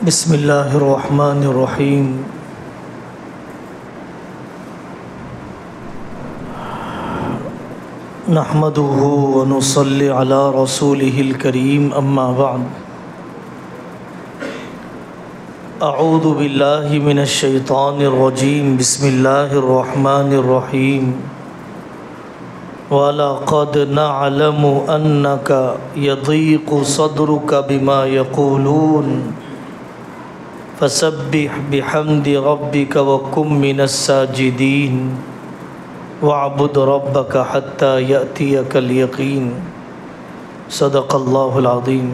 بسم اللہ الرحمن الرحیم۔ نحمدہ ونصلی علی رسولہ الکریم، اما بعد۔ اعوذ باللہ من الشیطان الرجیم، بسم اللہ الرحمن الرحیم۔ وَلَقَدْ نَعْلَمُ أَنَّكَ يَضِيقُ صَدْرُكَ بِمَا يَقُولُونَ فَسَبِّحْ بِحَمْدِ رَبِّكَ وَكُن مِّنَ السَّاجِدِينَ وَاعْبُدْ رَبَّكَ حَتَّى يَأْتِيَكَ الْيَقِينُ۔ صدق اللہ العظیم۔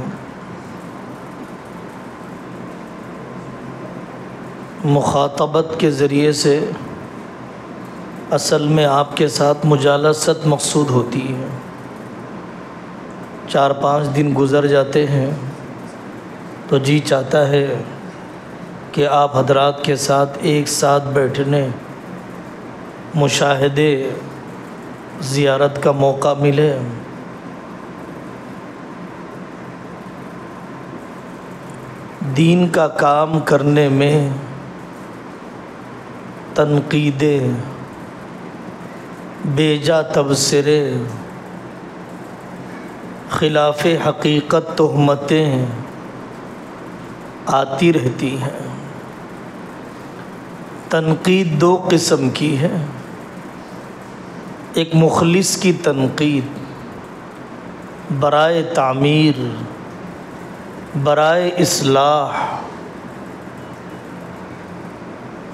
مخاطبت کے ذریعے سے اصل میں آپ کے ساتھ مجالست مقصود ہوتی ہے۔ 4-5 دن گزر جاتے ہیں تو جی چاہتا ہے کہ آپ حضرات کے ساتھ ایک ساتھ بیٹھنے، مشاہدے، زیارت کا موقع ملے۔ دین کا کام کرنے میں تنقیدیں، بیجا تبصرے، خلاف حقیقت تہمتیں آتی رہتی ہیں۔ تنقید 2 قسم کی ہے۔ ایک مخلص کی تنقید برائے تعمیر، برائے اصلاح،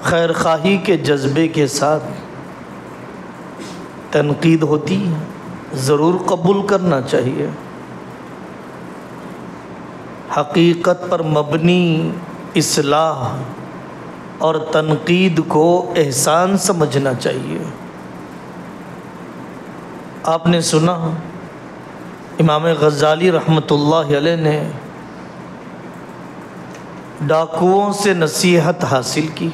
خیر خواہی کے جذبے کے ساتھ تنقید ہوتی ہے، ضرور قبول کرنا چاہیے۔ حقیقت پر مبنی اصلاح اور تنقید کو احسان سمجھنا چاہیے۔ آپ نے سنا امام غزالی رحمۃ اللہ علیہ نے ڈاکوؤں سے نصیحت حاصل کی،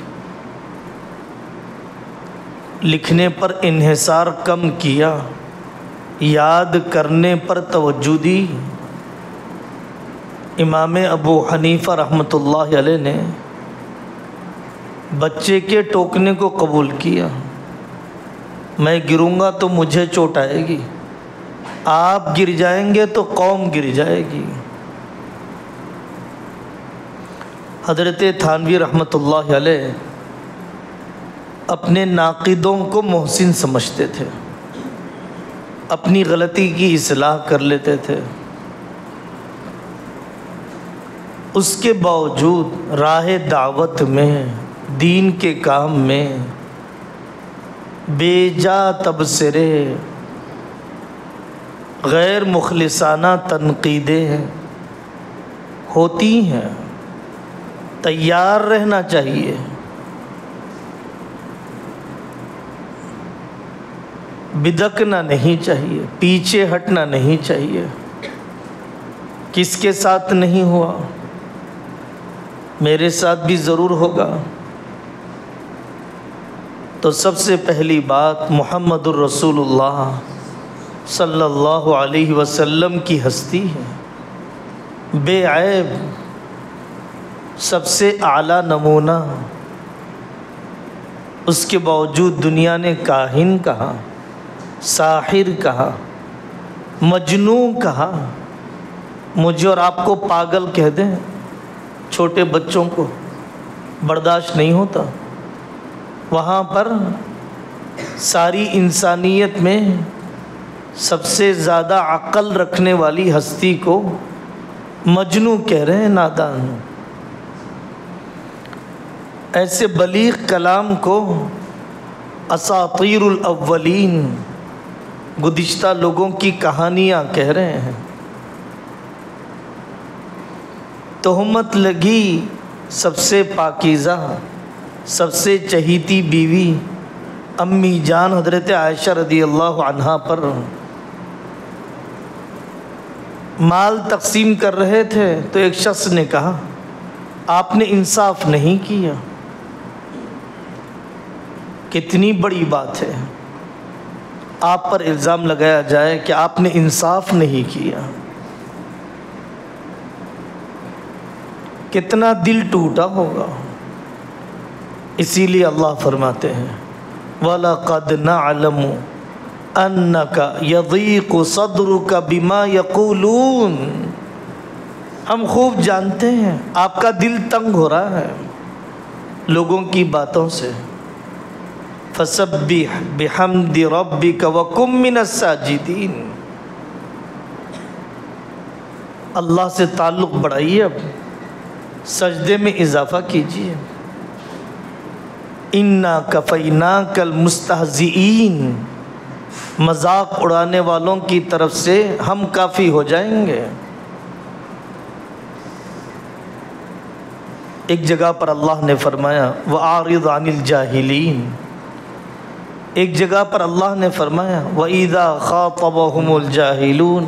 لکھنے پر انحصار کم کیا، یاد کرنے پر توجہ دی۔ امام ابو حنیفہ رحمۃ اللہ علیہ نے بچے کے ٹوکنے کو قبول کیا۔ میں گروں گا تو مجھے چوٹ آئے گی، آپ گر جائیں گے تو قوم گر جائے گی۔ حضرت تھانوی رحمۃ اللہ علیہ اپنے ناقدوں کو محسن سمجھتے تھے، اپنی غلطی کی اصلاح کر لیتے تھے۔ اس کے باوجود راہ دعوت میں، دین کے کام میں بے جا تبصرے، غیر مخلصانہ تنقیدیں ہوتی ہیں۔ تیار رہنا چاہیے۔ بدکنا نہیں چاہیے، پیچھے ہٹنا نہیں چاہیے۔ کس کے ساتھ نہیں ہوا، میرے ساتھ بھی ضرور ہوگا۔ تو سب سے پہلی بات محمد الرسول اللہ صلی اللہ علیہ وسلم کی ہستی ہے، بے عیب، سب سے اعلیٰ نمونہ۔ اس کے باوجود دنیا نے کاہن کہا، ساحر کہا، مجنون کہا۔ مجھے اور آپ کو پاگل کہہ دیں، چھوٹے بچوں کو برداشت نہیں ہوتا۔ وہاں پر ساری انسانیت میں سب سے زیادہ عقل رکھنے والی ہستی کو مجنون کہہ رہے ہیں، نادان۔ ایسے بلیغ کلام کو اساطیر الاولین، گزشتہ لوگوں کی کہانیاں کہہ رہے ہیں۔ تہمت لگی سب سے پاکیزہ، سب سے چہیتی بیوی امی جان حضرت عائشہ رضی اللہ عنہا پر۔ مال تقسیم کر رہے تھے تو ایک شخص نے کہا آپ نے انصاف نہیں کیا۔ کتنی بڑی بات ہے آپ پر الزام لگایا جائے کہ آپ نے انصاف نہیں کیا۔ کتنا دل ٹوٹا ہوگا۔ اسی لیے اللہ فرماتے ہیں وَلَقَدْ نَعْلَمُ أَنَّكَ يَضِيقُ صَدْرُكَ بِمَا يَقُولُونَ، ہم خوب جانتے ہیں آپ کا دل تنگ ہو رہا ہے لوگوں کی باتوں سے۔ فَسَبِّحْ بِحَمْدِ رَبِّكَ وَكُن مِّنَ السَّاجِدِينَ، اللہ سے تعلق بڑھائیے، اب سجدے میں اضافہ کیجیے۔ اِنَّا كَفَيْنَاكَ الْمُسْتَهْزِئِينَ، مذاق اڑانے والوں کی طرف سے ہم کافی ہو جائیں گے۔ ایک جگہ پر اللہ نے فرمایا وَأَعْرِضْ عَنِ الْجَاهِلِينَ، ایک جگہ پر اللہ نے فرمایا وَإِذَا خَاطَبَهُمُ الْجَاهِلُونَ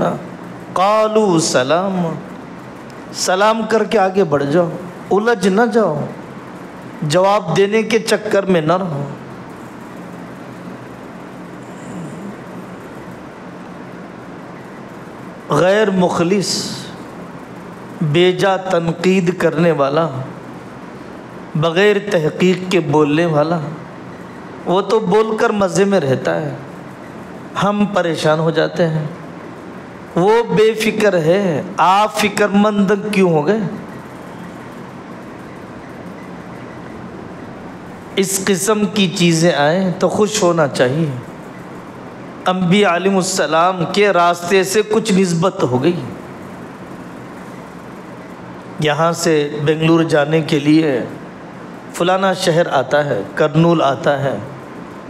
قَالُوا سَلَامًا، سلام کر کے آگے بڑھ جاؤ، الجھ نہ جاؤ، جواب دینے کے چکر میں نہ رہو۔ غیر مخلص، بیجا تنقید کرنے والا، بغیر تحقیق کے بولنے والا، وہ تو بول کر مزے میں رہتا ہے، ہم پریشان ہو جاتے ہیں۔ وہ بے فکر ہے، آپ فکر مند کیوں ہو گئے؟ اس قسم کی چیزیں آئیں تو خوش ہونا چاہیے۔ انبیاء علیہ السلام کے راستے سے کچھ نسبت ہو گئی۔ یہاں سے بنگلور جانے کے لیے فلانا شہر آتا ہے، کرنول آتا ہے،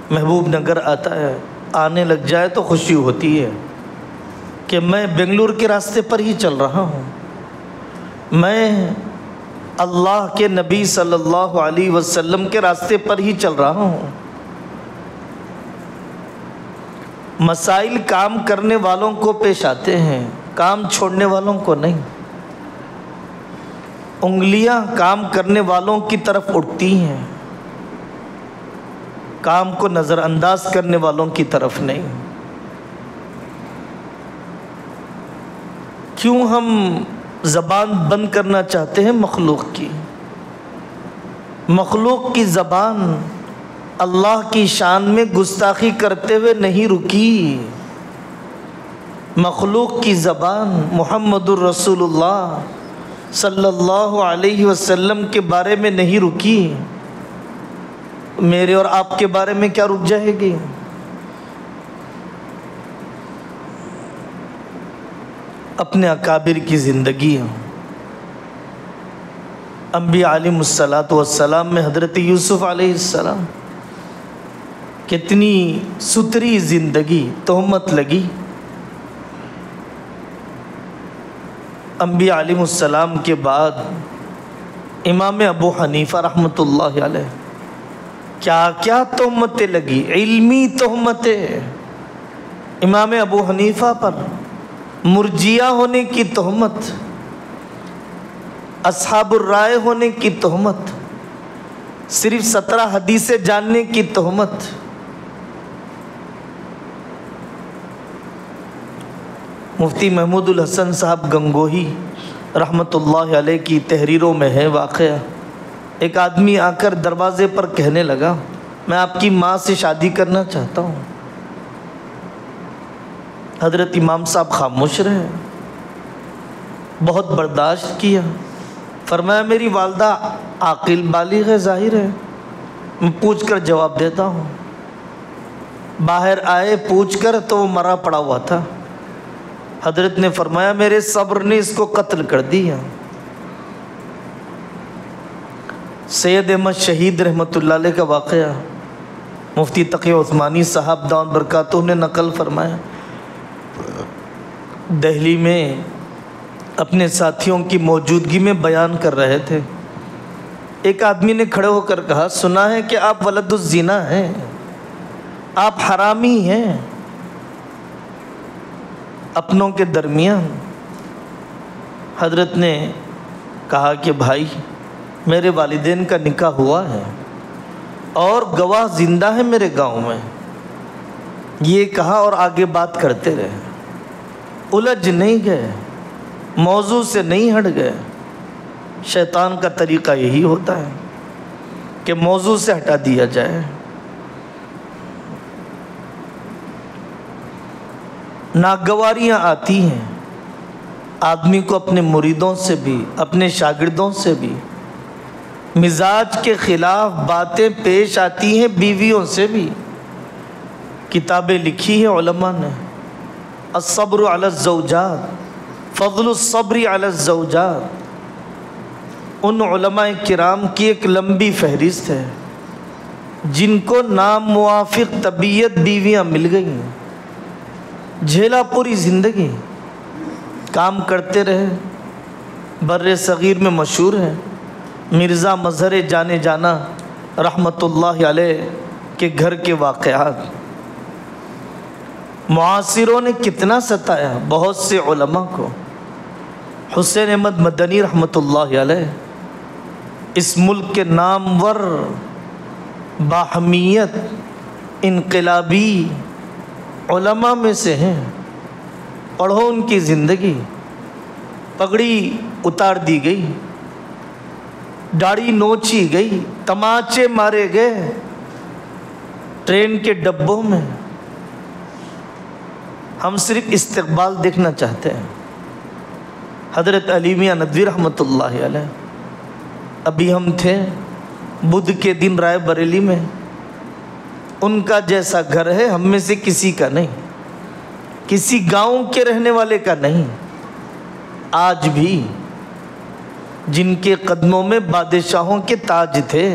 محبوب نگر آتا ہے، آنے لگ جائے تو خوشی ہوتی ہے کہ میں بنگلور کے راستے پر ہی چل رہا ہوں، میں اللہ کے نبی صلی اللہ علیہ وسلم کے راستے پر ہی چل رہا ہوں۔ مسائل کام کرنے والوں کو پیش آتے ہیں، کام چھوڑنے والوں کو نہیں۔ انگلیاں کام کرنے والوں کی طرف اٹھتی ہیں، کام کو نظر انداز کرنے والوں کی طرف نہیں۔ کیوں ہم زبان بند کرنا چاہتے ہیں مخلوق کی؟ مخلوق کی زبان اللہ کی شان میں گستاخی کرتے ہوئے نہیں رکی، مخلوق کی زبان محمد الرسول اللہ صلی اللہ علیہ وسلم کے بارے میں نہیں رکی، میرے اور آپ کے بارے میں کیا رک جائے گی؟ اپنے اکابر کی زندگی، انبیاء علیہ السلام میں حضرت یوسف علیہ السلام، کتنی ستھری زندگی، تہمت لگی۔ انبیاء علیہ السلام کے بعد امام ابو حنیفہ رحمۃ اللہ علیہ، کیا کیا تہمتیں لگی، علمی تہمتیں۔ امام ابو حنیفہ پر مرجیہ ہونے کی تہمت، اصحاب الرائے ہونے کی تہمت، صرف 17 حدیثیں جاننے کی تہمت۔ مفتی محمود الحسن صاحب گنگوہی رحمۃ اللہ علیہ کی تحریروں میں ہے واقعہ، ایک آدمی آ کر دروازے پر کہنے لگا میں آپ کی ماں سے شادی کرنا چاہتا ہوں۔ حضرت امام صاحب خاموش رہے، بہت برداشت کیا، فرمایا میری والدہ عاقل بالغ ہے، ظاہر ہے، میں پوچھ کر جواب دیتا ہوں۔ باہر آئے پوچھ کر تو وہ مرا پڑا ہوا تھا۔ حضرت نے فرمایا میرے صبر نے اس کو قتل کر دیا۔ سید احمد شہید رحمۃ اللہ علیہ کا واقعہ مفتی تقی عثمانی صاحب دامت برکاتہ نے نقل فرمایا، دہلی میں اپنے ساتھیوں کی موجودگی میں بیان کر رہے تھے، ایک آدمی نے کھڑے ہو کر کہا سنا ہے کہ آپ ولد الزنا ہیں، آپ حرامی ہیں۔ اپنوں کے درمیان حضرت نے کہا کہ بھائی میرے والدین کا نکاح ہوا ہے اور گواہ زندہ ہے میرے گاؤں میں، یہ کہا اور آگے بات کرتے رہے، الجھ نہیں گئے، موضوع سے نہیں ہٹ گئے۔ شیطان کا طریقہ یہی ہوتا ہے کہ موضوع سے ہٹا دیا جائے۔ ناگواریاں آتی ہیں آدمی کو اپنے مریدوں سے بھی، اپنے شاگردوں سے بھی، مزاج کے خلاف باتیں پیش آتی ہیں بیویوں سے بھی۔ کتابیں لکھی ہیں علماء نے، الصبر علی الزوجات، فضل الصبر علی الزوجات۔ ان علماء کرام کی ایک لمبی فہرست ہے جن کو نام موافق طبیعت بیویاں مل گئیں، جھیلا پوری زندگی کام کرتے رہے، بر صغیر میں مشہور ہے مرزا مظہر جانے جانا رحمۃ اللہ علیہ کے گھر کے واقعات۔ معاصروں نے کتنا ستایا بہت سے علماء کو۔ حسین احمد مدنی رحمۃ اللہ علیہ اس ملک کے نامور باہمیت انقلابی علماء میں سے ہیں۔ پڑھو ان کی زندگی، پگڑی اتار دی گئی، داڑھی نوچی گئی، تماچے مارے گئے ٹرین کے ڈبوں میں۔ ہم صرف استقبال دیکھنا چاہتے ہیں۔ حضرت علی میاں ندوی رحمۃ اللہ علیہ، ابھی ہم تھے بدھ کے دن رائے بریلی میں، ان کا جیسا گھر ہے ہم میں سے کسی کا نہیں، کسی گاؤں کے رہنے والے کا نہیں۔ آج بھی جن کے قدموں میں بادشاہوں کے تاج تھے،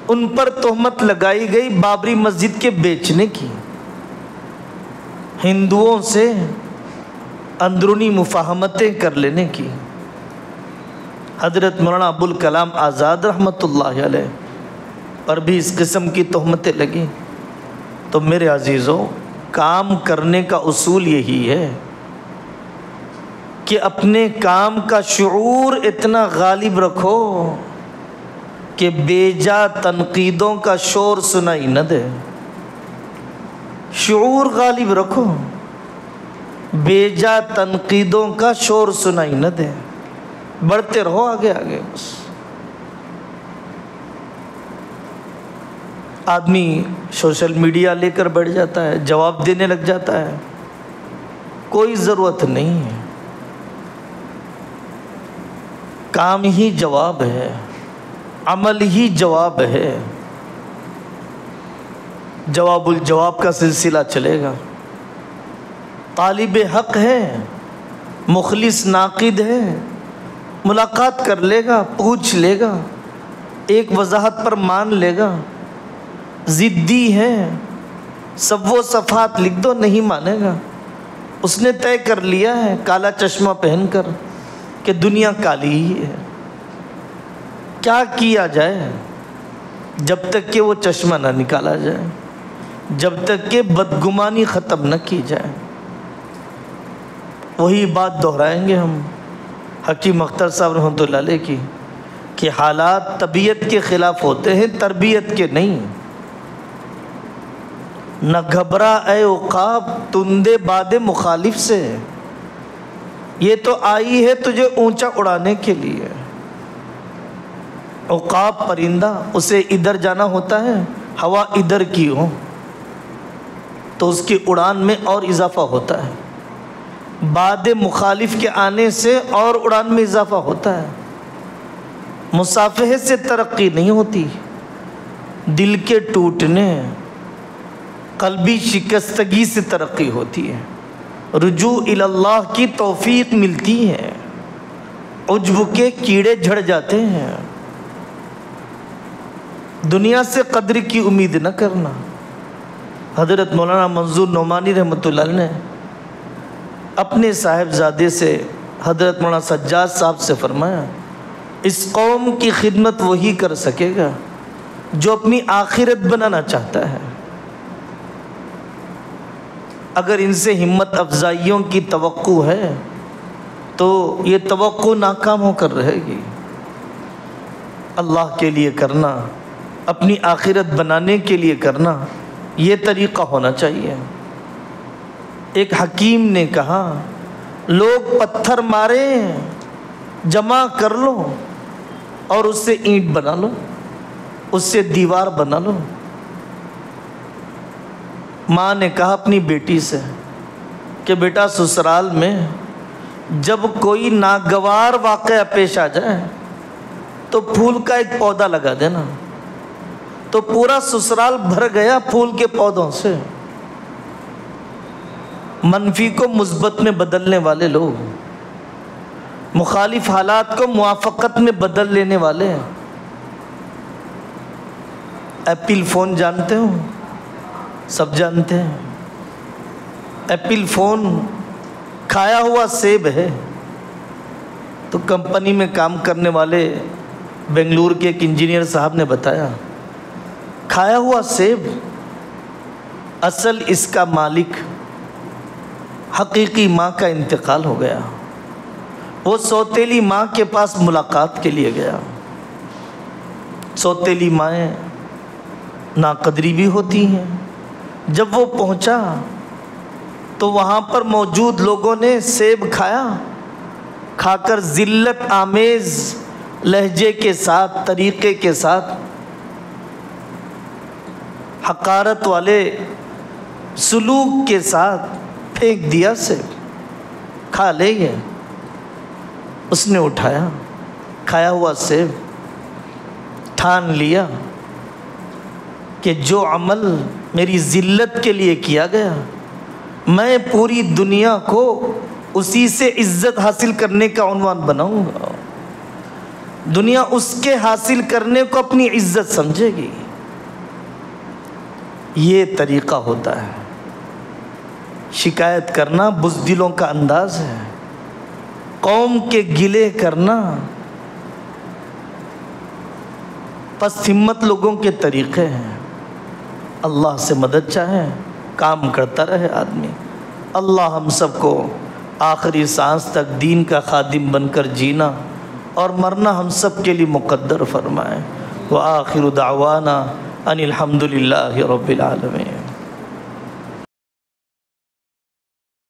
ان پر تہمت لگائی گئی بابری مسجد کے بیچنے کی، ہندوؤں سے اندرونی مفاہمتیں کر لینے کی۔ حضرت مولانا ابوالکلام آزاد رحمۃ اللہ علیہ پر بھی اس قسم کی تہمتیں لگیں۔ تو میرے عزیزوں، کام کرنے کا اصول یہی ہے کہ اپنے کام کا شعور اتنا غالب رکھو کہ بے جا تنقیدوں کا شور سنائی نہ دے۔ شعور غالب رکھو، بے جا تنقیدوں کا شور سنائی نہ دے، بڑھتے رہو آگے آگے۔ بس آدمی سوشل میڈیا لے کر بیٹھ جاتا ہے، جواب دینے لگ جاتا ہے، کوئی ضرورت نہیں ہے۔ کام ہی جواب ہے، عمل ہی جواب ہے۔ جواب الجواب کا سلسلہ چلے گا۔ طالب حق ہے، مخلص ناقد ہے، ملاقات کر لے گا، پوچھ لے گا، ایک وضاحت پر مان لے گا۔ ضدی ہے، سب و صفات لکھ دو، نہیں مانے گا۔ اس نے طے کر لیا ہے کالا چشمہ پہن کر کہ دنیا کالی ہی ہے۔ کیا کیا جائے جب تک کہ وہ چشمہ نہ نکالا جائے، جب تک کہ بدگمانی ختم نہ کی جائے۔ وہی بات دہرائیں گے ہم حکیم اختر صاحب رحمۃ اللہ علیہ کی کہ حالات طبیعت کے خلاف ہوتے ہیں، تربیت کے نہیں۔ نہ گھبرا اے عقاب تندے باد مخالف سے، یہ تو آئی ہے تجھے اونچا اڑانے کے لیے۔ عقاب پرندہ، اسے ادھر جانا ہوتا ہے، ہوا ادھر کی ہو تو اس کی اڑان میں اور اضافہ ہوتا ہے، باد مخالف کے آنے سے اور اڑان میں اضافہ ہوتا ہے۔ مصافحے سے ترقی نہیں ہوتی، دل کے ٹوٹنے، قلبی شکستگی سے ترقی ہوتی ہے، رجوع الی اللہ کی توفیق ملتی ہے، عجب کے کیڑے جھڑ جاتے ہیں۔ دنیا سے قدر کی امید نہ کرنا۔ حضرت مولانا منظور نعمانی رحمۃ اللہ علیہ نے اپنے صاحبزادے سے حضرت مولانا سجاد صاحب سے فرمایا، اس قوم کی خدمت وہی کر سکے گا جو اپنی آخرت بنانا چاہتا ہے۔ اگر ان سے ہمت افزائیوں کی توقع ہے تو یہ توقع ناکام ہو کر رہے گی۔ اللہ کے لیے کرنا، اپنی آخرت بنانے کے لیے کرنا، یہ طریقہ ہونا چاہیے۔ ایک حکیم نے کہا، لوگ پتھر مارے جمع کر لو اور اس سے اینٹ بنا لو، اس سے دیوار بنا لو۔ ماں نے کہا اپنی بیٹی سے کہ بیٹا سسرال میں جب کوئی ناگوار واقعہ پیش آ جائے تو پھول کا ایک پودا لگا دینا۔ تو پورا سسرال بھر گیا پھول کے پودوں سے۔ منفی کو مثبت میں بدلنے والے لوگ، مخالف حالات کو موافقت میں بدل لینے والے۔ ایپل فون جانتے ہو؟ سب جانتے ہیں۔ ایپل فون کھایا ہوا سیب ہے۔ تو کمپنی میں کام کرنے والے بنگلور کے ایک انجینئر صاحب نے بتایا، کھایا ہوا سیب، اصل اس کا مالک حقیقی ماں کا انتقال ہو گیا۔ وہ سوتیلی ماں کے پاس ملاقات کے لیے گیا۔ سوتیلی مائیں ناقدری بھی ہوتی ہیں۔ جب وہ پہنچا تو وہاں پر موجود لوگوں نے سیب کھایا، کھا کر ذلت آمیز لہجے کے ساتھ، طریقے کے ساتھ، حقارت والے سلوک کے ساتھ پھینک دیا سیب۔ کھا لے یہ۔ اس نے اٹھایا کھایا ہوا سیب، ٹھان لیا کہ جو عمل میری ذلت کے لیے کیا گیا، میں پوری دنیا کو اسی سے عزت حاصل کرنے کا عنوان بناؤں گا۔ دنیا اس کے حاصل کرنے کو اپنی عزت سمجھے گی۔ یہ طریقہ ہوتا ہے۔ شکایت کرنا بزدلوں کا انداز ہے، قوم کے گلے کرنا پس ہمت لوگوں کے طریقے ہیں۔ اللہ سے مدد چاہے، کام کرتا رہے آدمی۔ اللہ ہم سب کو آخری سانس تک دین کا خادم بن کر جینا اور مرنا ہم سب کے لیے مقدر فرمائے۔ وآخر دعوانا ان الحمد للہ رب العالمین۔